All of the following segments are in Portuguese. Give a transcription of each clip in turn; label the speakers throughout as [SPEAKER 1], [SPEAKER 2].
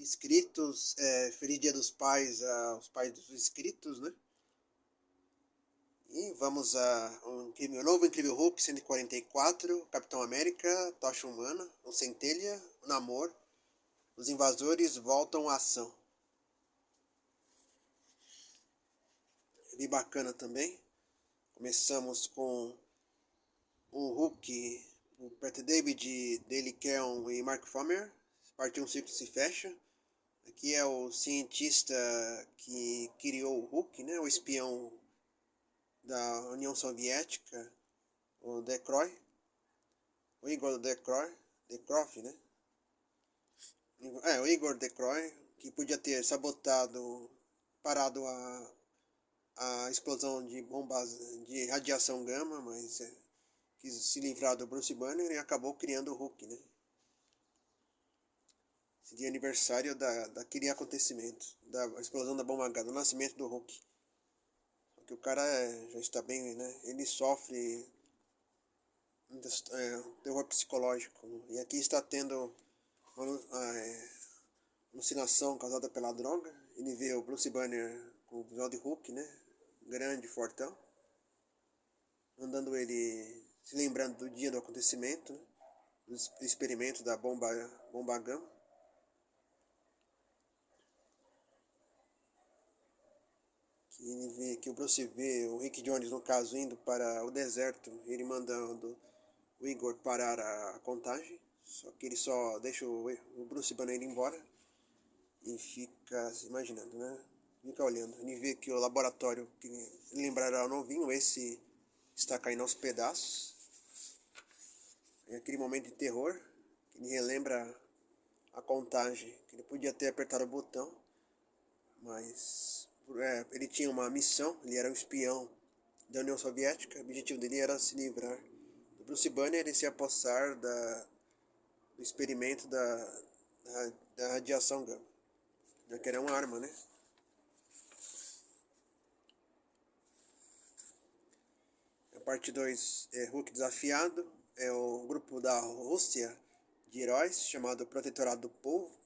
[SPEAKER 1] inscritos, feliz Dia dos Pais aos pais dos inscritos, né? E vamos a um novo Incrível Hulk 144, Capitão América, Tocha Humana, o Centelha, o Namor, os invasores voltam à ação. Bem bacana também. Começamos com o Hulk, o Peter David, Daily Keon e Mark Farmer. Parte 1 ciclo se fecha. Aqui é o cientista que criou o Hulk, né? O espião da União Soviética, o Dekroy. O Igor Dekroy, né? O Igor Dekroy, que podia ter parado a explosão de bombas de radiação gama, mas quis se livrar do Bruce Banner e acabou criando o Hulk, né? Esse dia é aniversário daquele acontecimento, da explosão da bomba H, do nascimento do Hulk. Porque o cara já está bem, né? Ele sofre terror psicológico. E aqui está tendo uma alucinação causada pela droga. Ele vê o Bruce Banner com o visual de Hulk, né? Grande, fortão. Mandando ele se lembrando do dia do acontecimento, né? Dos experimentos da bomba gama. Que o Bruce vê o Rick Jones, no caso, indo para o deserto, ele mandando o Igor parar a contagem, só que ele só deixa o Bruce Banner ir embora e fica se imaginando, né? Fica olhando. Ele vê que o laboratório, que lembrará o novinho, esse está caindo aos pedaços. É aquele momento de terror, que ele relembra a contagem, que ele podia ter apertado o botão, mas ele tinha uma missão, ele era um espião da União Soviética, o objetivo dele era se livrar do Bruce Banner e se apossar do experimento da radiação gama, já que era uma arma, né? A parte 2 é Hulk desafiado, é o grupo da Rússia de heróis chamado Protetorado do Povo.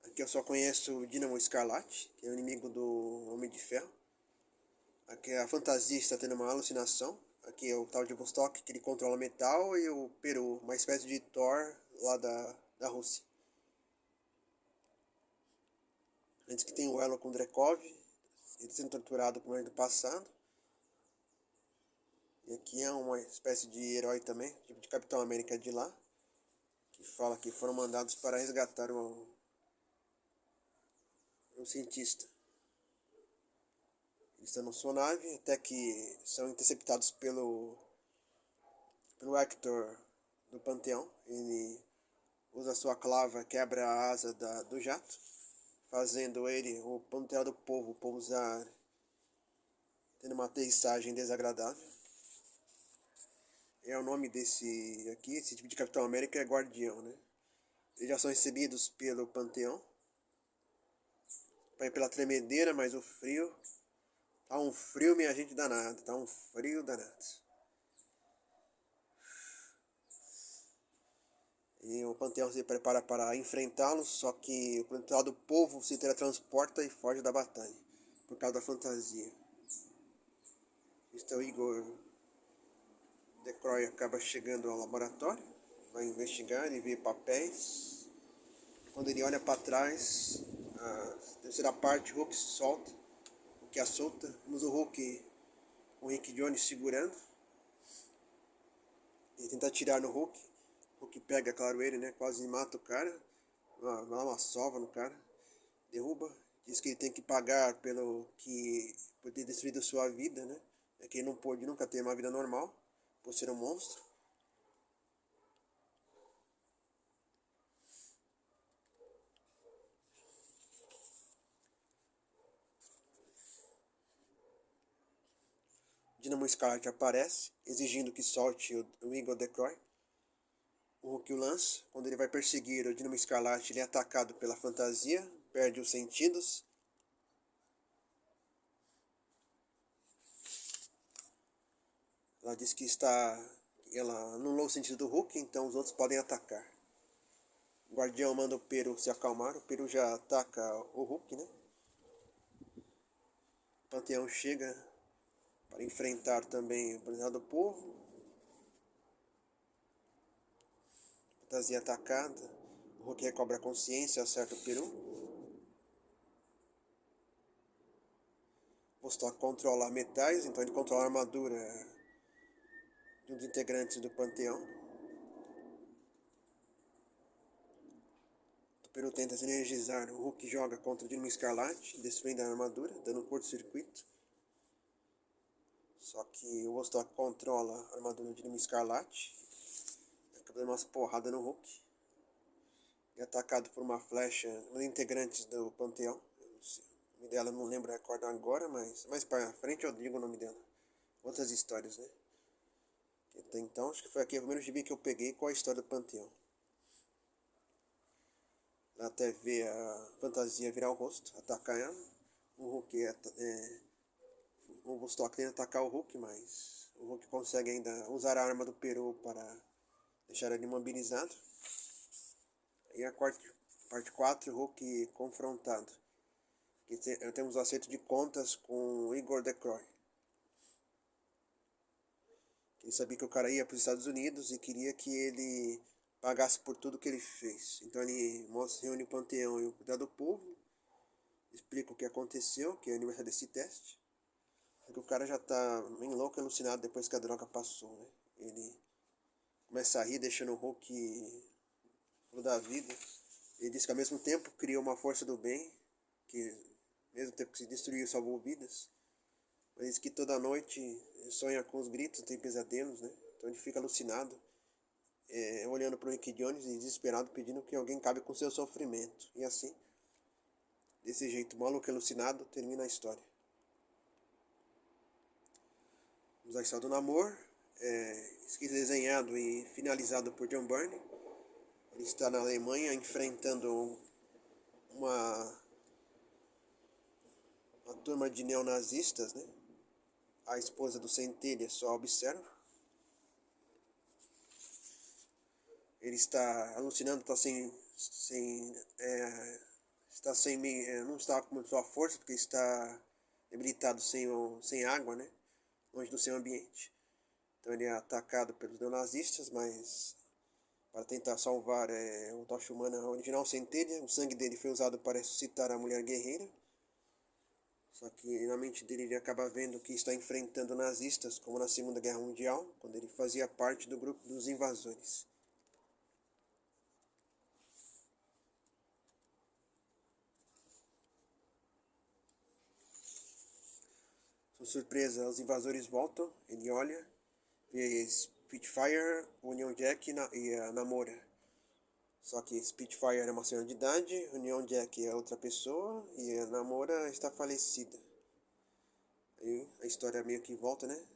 [SPEAKER 1] Aqui eu só conheço o Dínamo Escarlate, que é o inimigo do Homem de Ferro. Aqui a fantasia está tendo uma alucinação. Aqui é o tal de Vostok, que ele controla metal, e o Peru, uma espécie de Thor lá da Rússia. Antes que tem o elo com o Drekov, ele sendo torturado como ano passado. E aqui é uma espécie de herói também, tipo de Capitão América de lá, que fala que foram mandados para resgatar um cientista. Eles estão na sua nave até que são interceptados pelo Hector do Panteão. Ele usa sua clava, quebra a asa do jato, fazendo ele, o Pantera do Povo, pousar, tendo uma aterrissagem desagradável. É o nome desse aqui, esse tipo de Capitão América é Guardião, né? Eles já são recebidos pelo Panteão. Vai pela tremedeira, mas o frio. Tá um frio, minha gente, danado. Tá um frio danado. E o Panteão se prepara para enfrentá-los, só que o Panteão do Povo se teletransporta e foge da batalha, por causa da fantasia. Então Igor Dekroy acaba chegando ao laboratório, vai investigar, ele vê papéis. Quando ele olha para trás, a terceira parte, o Hulk se solta, o que a solta. Vemos o Hulk com o Rick Jones segurando. Ele tenta atirar no Hulk. O Hulk pega, claro, ele, né? Quase mata o cara. Dá uma sova no cara. Derruba. Diz que ele tem que pagar por ter destruído sua vida, né? É que ele não pôde nunca ter uma vida normal, por ser um monstro. Dynamo Scarlet aparece, exigindo que solte o Igor Dekroy. O Hulk o lança. Quando ele vai perseguir o Dynamo Escarlate, ele é atacado pela fantasia, perde os sentidos. Ela diz que ela anulou o sentido do Hulk, então os outros podem atacar. O guardião manda o Peru se acalmar. O Peru já ataca o Hulk, né? O Panteão chega para enfrentar também o Bandeirado do Povo. Fantasia atacada. O Hulk recobra a consciência, acerta o Peru. Vostok controla metais, então ele controla a armadura de um dos integrantes do Panteão. O Peru tenta se energizar, o Hulk joga contra o Dínamo Escarlate, destruindo a armadura, dando um curto-circuito. Só que o Vostok controla a armadura do Dínamo Escarlate, acaba dando umas porradas no Hulk. É atacado por uma flecha, um dos integrantes do Panteão. O nome dela não lembro recordar agora, mas mais para frente eu digo o nome dela. Outras histórias, né? Até então, acho que foi aqui o primeiro gibi que eu peguei com a história do Panteão. Até ver a fantasia virar o rosto, atacar ela. O Hulk o Vostok tenta atacar o Hulk, mas o Hulk consegue ainda usar a arma do Peru para deixar ele imobilizado. E a parte 4, o Hulk confrontado. Temos o acerto de contas com o Igor DeCroix. Ele sabia que o cara ia para os Estados Unidos e queria que ele pagasse por tudo que ele fez. Então ele reúne o Panteão e o Cuidado do Povo, explica o que aconteceu, que é o aniversário desse teste. Porque o cara já tá bem louco, alucinado depois que a droga passou, né? Ele começa a rir, deixando o Hulk da vida. Ele diz que ao mesmo tempo criou uma força do bem, que mesmo tempo que se destruiu salvou vidas. Mas diz que toda noite sonha com os gritos, tem pesadelos, né? Então ele fica alucinado, olhando para o Rick Jones e desesperado, pedindo que alguém acabe com seu sofrimento. E assim, desse jeito maluco e alucinado, termina a história. Vamos à história do Namor, escrito, desenhado e finalizado por John Byrne. Ele está na Alemanha enfrentando uma turma de neonazistas, né? A esposa do Centelha só observa. Ele está alucinando, está não está com sua força, porque está debilitado sem água, né? Longe do seu ambiente. Então ele é atacado pelos neonazistas, mas para tentar salvar o Tocha Humana original Centelha, o sangue dele foi usado para ressuscitar a mulher guerreira. Só que na mente dele ele acaba vendo que está enfrentando nazistas, como na Segunda Guerra Mundial, quando ele fazia parte do grupo dos invasores. Com surpresa, os invasores voltam, ele olha, vê Spitfire, Union Jack e a Namora. Só que Spitfire é uma senhora de idade, Union Jack é outra pessoa e a Namora está falecida. Aí a história meio que volta, né?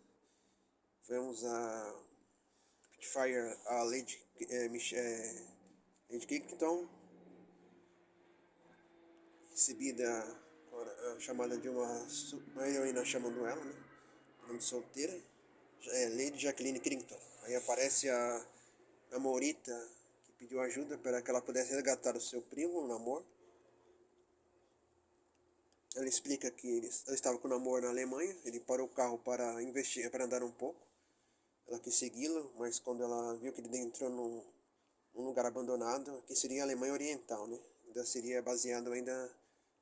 [SPEAKER 1] Vemos a Spitfire, a Lady Kickton, recebida com a chamada de uma heroína chamando ela, né? Nome solteira, Lady Jacqueline Crington. Aí aparece a Namorita, que pediu ajuda para que ela pudesse resgatar o seu primo, o Namor. Ela explica que ela estava com o Namor na Alemanha, ele parou o carro para investigar, para andar um pouco. Ela quis segui-lo, mas quando ela viu que ele entrou num lugar abandonado, que seria a Alemanha Oriental, né? Ainda seria baseado ainda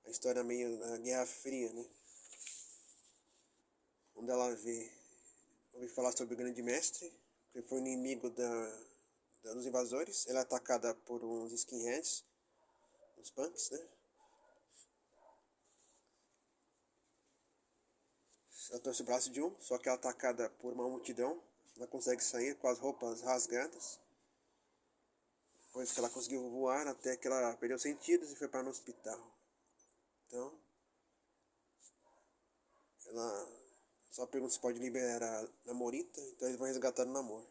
[SPEAKER 1] a história meio da Guerra Fria, né? Quando ela ouve falar sobre o Grande Mestre, que foi inimigo dos invasores, ela é atacada por uns skinheads, uns punks, né? Ela torce o braço de um, só que ela é atacada por uma multidão. Ela consegue sair com as roupas rasgadas. Depois que ela conseguiu voar, até que ela perdeu sentidos e foi para no hospital. Então, ela só pergunta se pode liberar a Namorita, então eles vão resgatar o Namor.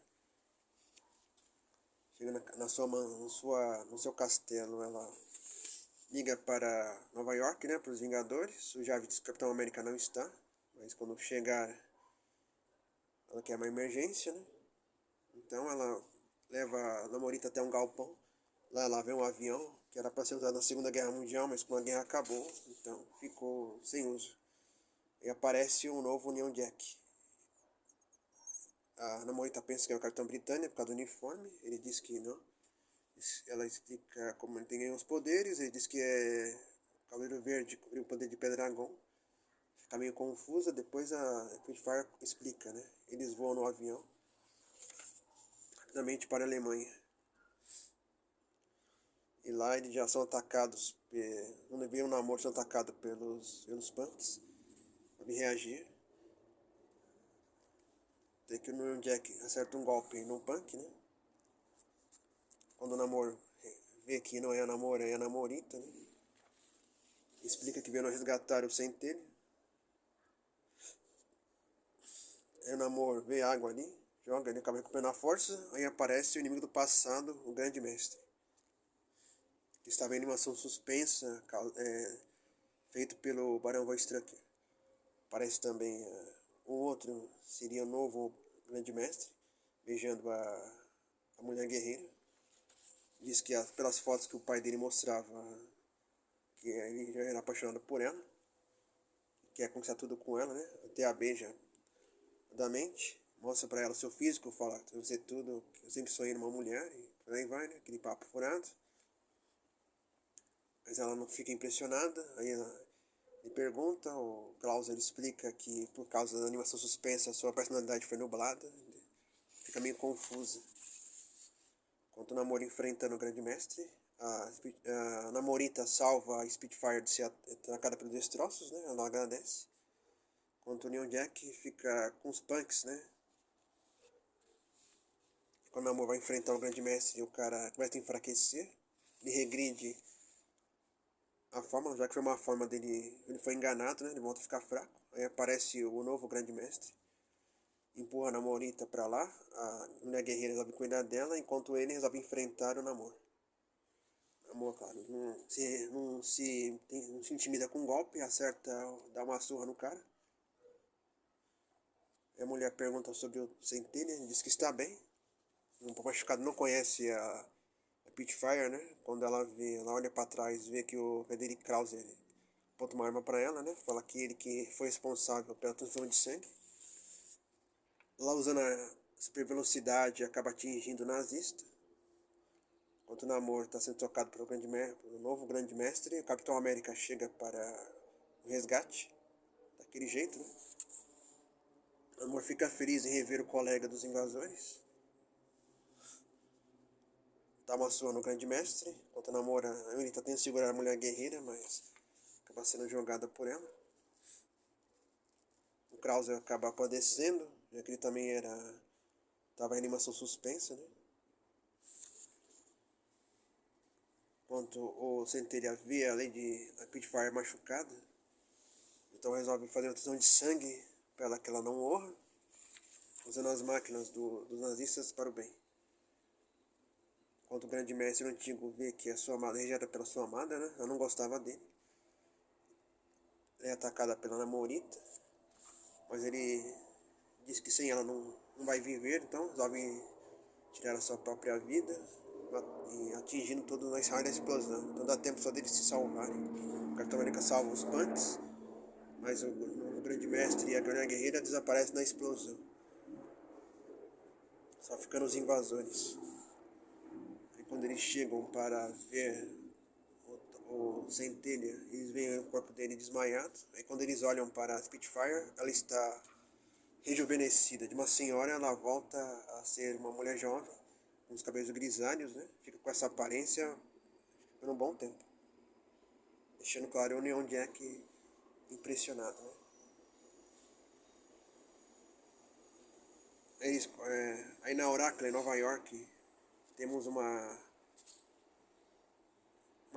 [SPEAKER 1] Chega no seu castelo, ela liga para Nova York, né, para os Vingadores. O Jarvis diz que o Capitão América não está, mas quando chegar, ela quer uma emergência, né? Então ela leva a Namorita até um galpão, Lá vem um avião que era para ser usado na Segunda Guerra Mundial, mas como a guerra acabou, então ficou sem uso. E aparece um novo Union Jack. A namorada pensa que é o Capitão Britânia por causa do uniforme. Ele diz que não. Ela explica como ele tem ganho os poderes. Ele diz que é Cavaleiro Verde, cobriu o poder de Pendragon. Fica meio confusa. Depois a Spitfire explica, né? Eles voam no avião rapidamente para a Alemanha. E lá eles já são atacados. Quando vem um namoro, são atacados pelos punks. Pra reagir. Tem que o Union Jack acerta um golpe no punk, né? Quando o namoro vê que não é a namora, é a namorita, né? Explica que vieram resgatar o centelho. Aí o namoro vê água ali, joga, ele acaba recuperando a força. Aí aparece o inimigo do passado, o Grande Mestre. Que estava em animação suspensa, feito pelo Barão Von Strucker. Aparece também o outro, seria o novo Grande Mestre, beijando a mulher guerreira. Diz que pelas fotos que o pai dele mostrava, que ele já era apaixonado por ela, quer conquistar tudo com ela, né? Até a beija da mente, mostra pra ela o seu físico, fala, eu sei tudo, eu sempre sonhei numa mulher, e por aí vai, né? Aquele papo furado. Mas ela não fica impressionada, aí ela lhe pergunta, o Klaus ele explica que por causa da animação suspensa, sua personalidade foi nublada, fica meio confusa. Enquanto o namoro enfrentando o Grande Mestre, a namorita salva a Spitfire de ser atacada pelos destroços, né? Ela agradece. Enquanto o Union Jack fica com os punks, né? Quando o namoro vai enfrentar o Grande Mestre, o cara começa a enfraquecer. Ele regride a forma, já que foi uma forma dele, ele foi enganado, né? Ele volta a ficar fraco. Aí aparece o novo Grande Mestre, empurra a namorita pra lá, a mulher guerreira resolve cuidar dela, enquanto ele resolve enfrentar o namoro. Amor, claro, não se intimida com um golpe, acerta, dá uma surra no cara. A mulher pergunta sobre o centelha, ele diz que está bem. Um pouco machucado, não conhece a Pitfire, né? Quando ela olha pra trás, vê que o Frederick Krauser aponta uma arma pra ela, né? Fala que ele que foi responsável pela transfusão de sangue. Lá usando a super velocidade, acaba atingindo o nazista. Enquanto o namoro está sendo tocado pelo novo grande mestre, o Capitão América chega para o resgate, daquele jeito, né? O namoro fica feliz em rever o colega dos invasores. Dá uma surra no grande mestre, enquanto o namoro, a Anitta tenta segurar a mulher guerreira, mas acaba sendo jogada por ela. O Krauser acaba padecendo, já que ele também estava em animação suspensa, né? Enquanto o Centelha vê a Lady Pitfire machucada, então resolve fazer uma transfusão de sangue para que ela não morra, usando as máquinas dos nazistas para o bem. Enquanto o grande mestre antigo vê que a sua amada é rejetada pela sua amada, né? Ela não gostava dele. Ela é atacada pela namorita, mas ele diz que sem ela não vai viver, então resolve tirar a sua própria vida, e atingindo todos na raio da explosão. Então dá tempo só deles se salvarem. O Capitão América salva os punks, mas o grande mestre e a grande guerreira desaparecem na explosão. Só ficando os invasores. E quando eles chegam para ver o Centelha, eles veem o corpo dele desmaiado. Aí quando eles olham para a Spitfire, ela está rejuvenescida. De uma senhora, ela volta a ser uma mulher jovem, com os cabelos grisalhos, né? Fica com essa aparência por um bom tempo. Deixando claro o Union Jack impressionado, né? É isso. Aí na Oracle, em Nova York, temos uma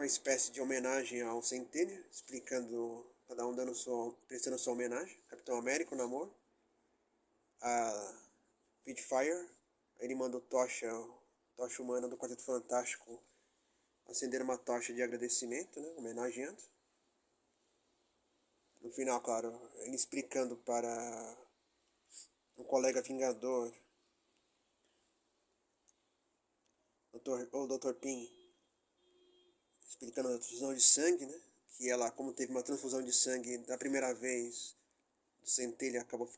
[SPEAKER 1] espécie de homenagem ao Centennial, explicando, cada um prestando sua homenagem. Capitão América, o namoro. A Pitfire, ele mandou tocha humana do Quarteto Fantástico acender uma tocha de agradecimento, né, homenageando. No final, claro, ele explicando para um colega vingador, o Dr. Pym, explicando a transfusão de sangue, né? Que ela, como teve uma transfusão de sangue da primeira vez, o centelha acabou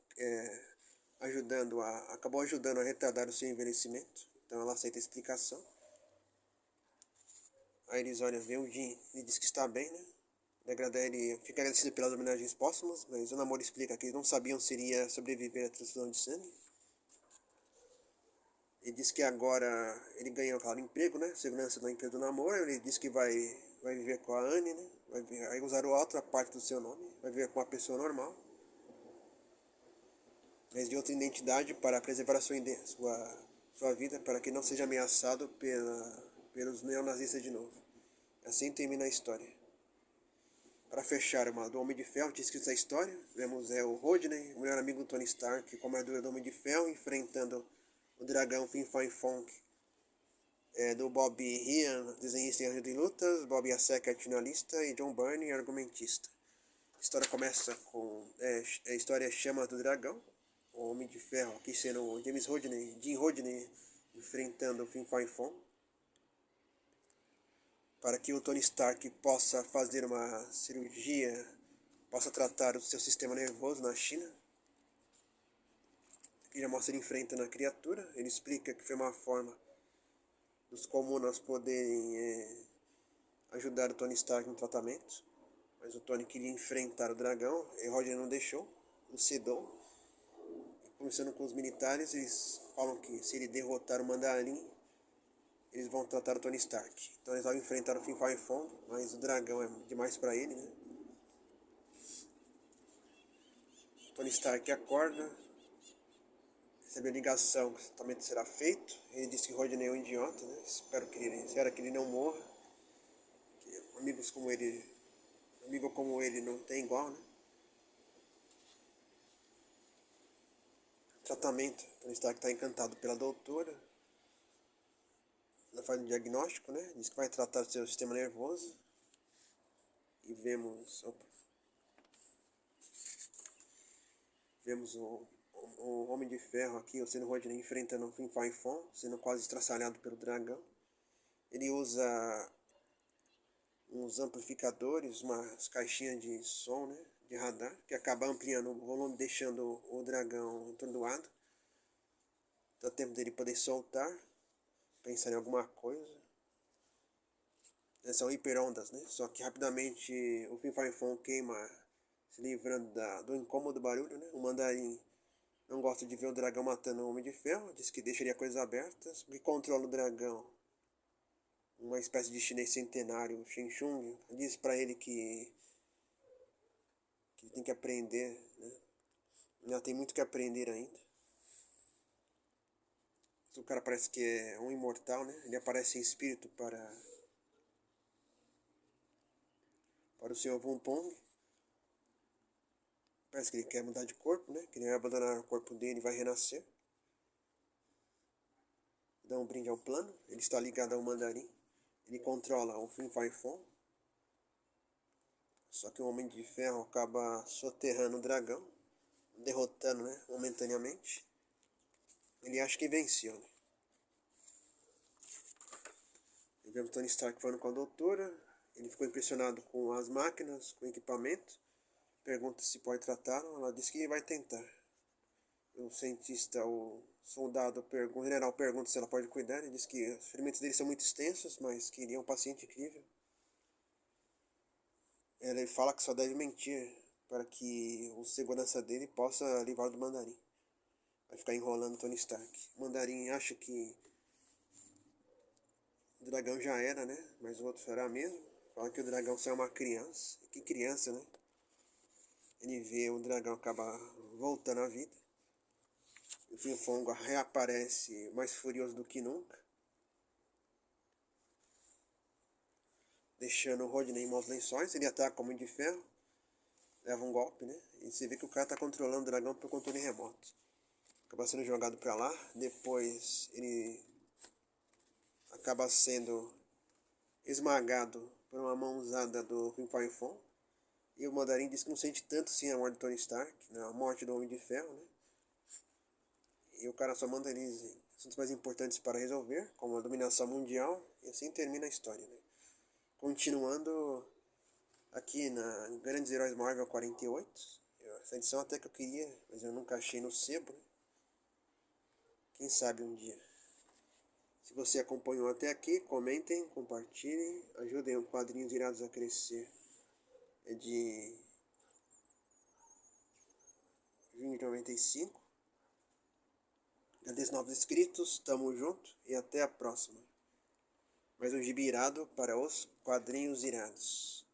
[SPEAKER 1] ajudando a retardar o seu envelhecimento. Então ela aceita a explicação. Aí eles olham, vê o Jin, ele diz que está bem, né? Ele fica agradecido pelas homenagens póstumas, mas o Namor explica que eles não sabiam se iria sobreviver à transfusão de sangue. Ele diz que agora ele ganhou, claro, emprego, né? Segurança do emprego do Namor. Ele diz que vai viver com a Anne, né? Vai usar outra parte do seu nome. Vai viver com uma pessoa normal, mas de outra identidade, para preservar sua vida, para que não seja ameaçado pelos neonazistas de novo. Assim termina a história. Para fechar, do Homem de Ferro, tinha escrito essa história. Vemos o Rodney, o melhor amigo do Tony Stark, com a armadura do Homem de Ferro, enfrentando o dragão Fin Fang Fong, do Bob Ryan, desenhista e de lutas, Bob Yasek, artinalista, e John Byrne, argumentista. A história começa com a história Chama do Dragão, o Homem de Ferro, aqui sendo o Jim Rodney, enfrentando o Fin Fang Fong, para que o Tony Stark possa fazer uma cirurgia, possa tratar o seu sistema nervoso na China. Aqui já mostra ele enfrentando a criatura. Ele explica que foi uma forma dos comunas poderem ajudar o Tony Stark no tratamento, mas o Tony queria enfrentar o dragão e Roger não deixou, o sedou. Conversando com os militares, eles falam que se ele derrotar o Mandarim, eles vão tratar o Tony Stark. Então eles vão enfrentar o Fin Fang Fong, mas o dragão é demais para ele, né? O Tony Stark acorda, recebe a ligação que o tratamento será feito. Ele disse que Rodney é um idiota, né? Espera que ele não morra. Que amigo como ele não tem igual, né? Tratamento. Tony Stark está encantado pela doutora. Ela faz um diagnóstico, né? Diz que vai tratar do seu sistema nervoso. E vemos o Homem de Ferro aqui, o Seno Rodney, enfrentando o Fin Fang Fong, sendo quase estraçalhado pelo dragão. Ele usa uns amplificadores, umas caixinhas de som, né? De radar, que acaba ampliando o volume, deixando o dragão atordoado. Dá tempo dele poder soltar, pensar em alguma coisa. São hiperondas, né? Só que rapidamente o Fin Fang Fong queima, se livrando do incômodo barulho, né? O Mandarim não gosta de ver o dragão matando o Homem de Ferro, diz que deixaria coisas abertas. O que controla o dragão, uma espécie de chinês centenário, Shen Chung, diz para ele que tem que aprender, né? Ainda tem muito que aprender ainda. O cara parece que é um imortal, né? Ele aparece em espírito para o Sr. Von Pong. Parece que ele quer mudar de corpo, né? Que ele vai abandonar o corpo dele e vai renascer. Dá um brinde ao plano. Ele está ligado ao Mandarim. Ele controla o Fin Fang Fong. Só que o Homem de Ferro acaba soterrando o dragão, derrotando, né? Momentaneamente. Ele acha que venceu, né? Vemos Tony Stark falando com a doutora. Ele ficou impressionado com as máquinas, com o equipamento. Pergunta se pode tratá-lo. Ela diz que vai tentar. O cientista, o general pergunta se ela pode cuidar. Ele diz que os ferimentos dele são muito extensos, mas que ele é um paciente incrível. Ele fala que só deve mentir para que o segurança dele possa livrar do Mandarim. Vai ficar enrolando Tony Stark. O Mandarim acha que o dragão já era, né? Mas o outro será mesmo. Fala que o dragão só é uma criança. Que criança, né? Ele vê o dragão acabar voltando à vida. O Fin Fang reaparece mais furioso do que nunca, deixando o Rodney em maus lençóis. Ele ataca o Homem de Ferro, leva um golpe, né? E você vê que o cara tá controlando o dragão por controle remoto. Acaba sendo jogado pra lá. Depois ele acaba sendo esmagado por uma mão usada do Fin Fang Fong. E o Mandarim diz que não sente tanto assim a morte do Tony Stark, né? A morte do Homem de Ferro, né? E o cara só manda eles assuntos mais importantes para resolver, como a dominação mundial, e assim termina a história, né? continuando aqui na Grandes Heróis Marvel 48. Essa edição até que eu queria, mas eu nunca achei no sebo. Quem sabe um dia. Se você acompanhou até aqui, comentem, compartilhem, ajudem o Quadrinhos Irados a crescer. É de junho de 95. Agradeço novos inscritos, tamo junto e até a próxima. Mais um gibi irado para os Quadrinhos Irados.